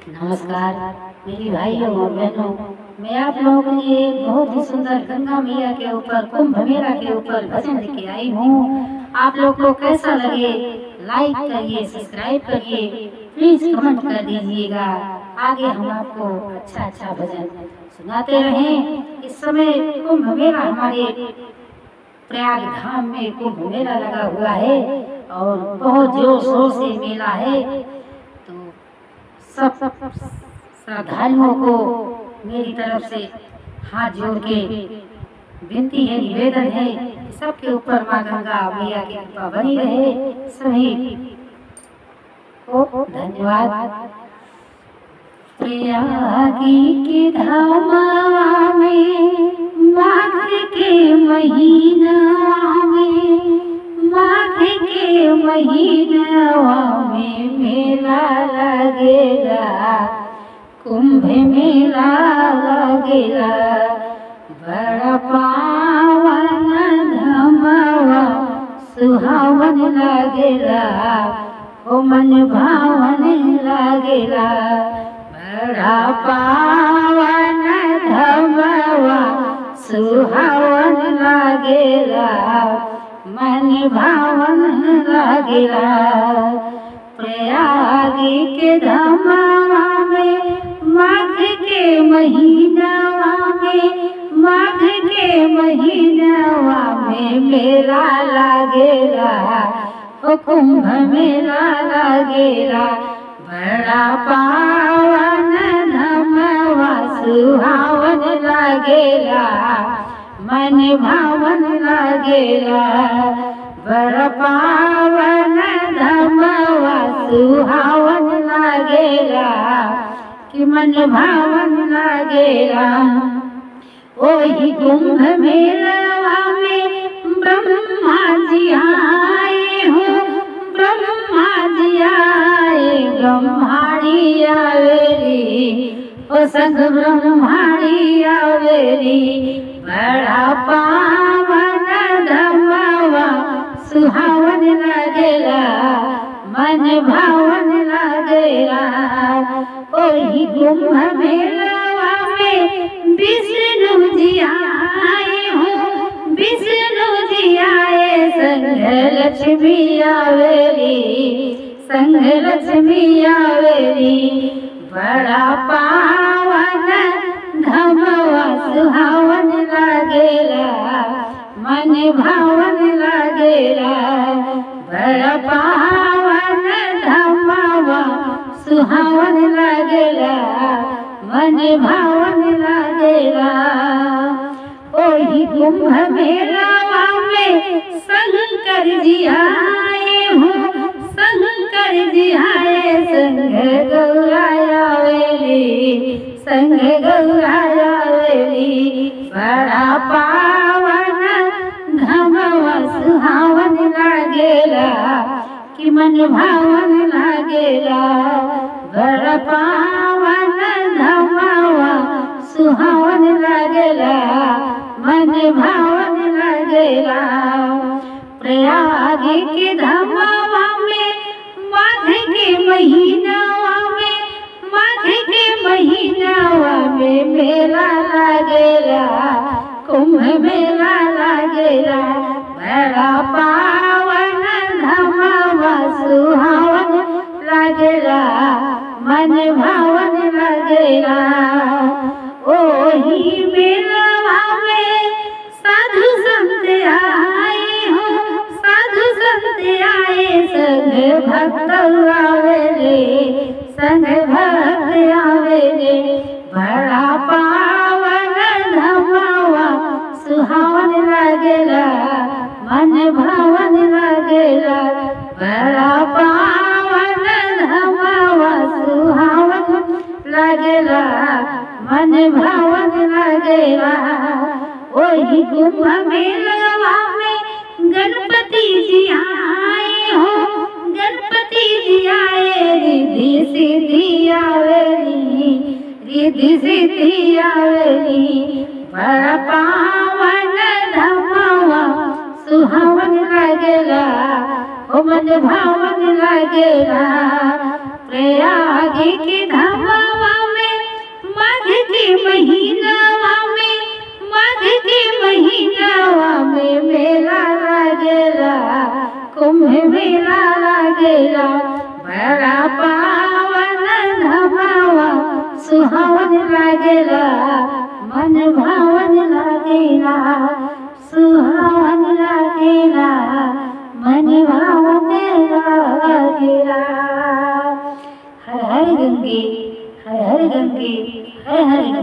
नमस्कार मेरी भाइयों और बहनों, मैं आप लोगों के लिए बहुत ही सुंदर गंगा मैया के ऊपर, कुंभ मेला के ऊपर भजन लेके आई हूँ। आप लोग को कैसा लगे, लाइक करिए, सब्सक्राइब करिए, प्लीज कमेंट कर दीजिएगा। आगे हम आपको अच्छा अच्छा भजन सुनाते रहें। इस समय कुंभ मेला हमारे प्रयाग धाम में कुंभ मेला लगा हुआ है और बहुत जोर शोर से मेला है। तो सब श्रद्धालुओं को मेरी तरफ से हाथ जोड़ के विनती है, निवेदन है कि सबके ऊपर माँ गंगा मैया की कृपा बनी रहे। सभी को धन्यवाद। प्रयागी के धाम में माघ के महीना में, माघ के महीना में मेला लगेगा, कुंभ मेला लगेगा। बड़ा पावन धमवा सुहावन लगेगा, ओ मन भावन लगेगा। बड़ा पावन धमवा सुहावन लगेगा, मन भावन लगेगा। प्रयागी के धामवा में माघ के महीनावा में, माघ के महीनावा में मेला लगेगा, ओ कुंभ मेला लगेगा। बड़ा पावन धमवा सुहावन लगेगा, मन भावन लगेगा। बड़ा पावन धमवा सुहावन लगेगा, कि मन भावन लगेगा। ओही कुंभ मेलवा में ब्रह्मा जी आए हो, ब्रह्मा जी आए, ब्रह्माणी आवेरी, ओ संग ब्रह्माणी आवेरी। बड़ा पावन धमवा सुहावन लगेगा, मन भावन लगेगा। ओही कुंभ मेलवा में विष्णु जी आए हो, विष्णु जी आए, संग लक्ष्मी आवेरी, संग लक्ष्मी आवेरी। बड़ा पावन धमवा सुहावन लगेगा, मन भावन लगेगा। बड़ा पावन धमवा सुहावन लगेगा, मन भावन लगेगा। ओही कुंभ मेलवा में शंकर जी आए हो, शंकर जी आए, संग गौरा आवेली, संग गौरा आवेली। बड़ा पावन धमवा सुहावन लगेगा, कि मन भावन लगेगा। बड़ा पावन धमवा सुहावन लगेगा, मन भावन लगेगा। प्रयाग के धामवा में माघ के महीनावा में, माघ के महीनावा में मेला लगेगा, कुंभ मेला लगेगा। बड़ा पावन धमवा सुहावन लगेगा, मन भावन लगेगा। ओही मेलवा में साधु संत आए हो, साधु संत आए, संग भक्त आवेले, संग भक्त आवेले। बड़ा पावन धमवा सुहावन लगेगा, मन भावन लगेगा। बड़ा पावन धमवा सुहावन लगेगा, मन भावन लगेगा। ओही कुंभ मेलवा में गणपति जी आए हो, गणपति जी आए, रिद्धि सिद्धि आवेली, रिद्धि सिद्धि आवेली। बड़ा पावन धमवा सुहावन लगेगा, ओ मन भावन लगेगा। प्रयाग के धाम लागेला, बड़ा पावन नभावा सुहावन लागेला, मन भावन लागेला, सुहावन लागेला, मन भावन लागेला। हर हर गंगे, हर हर गंगे, हर हर गंगे।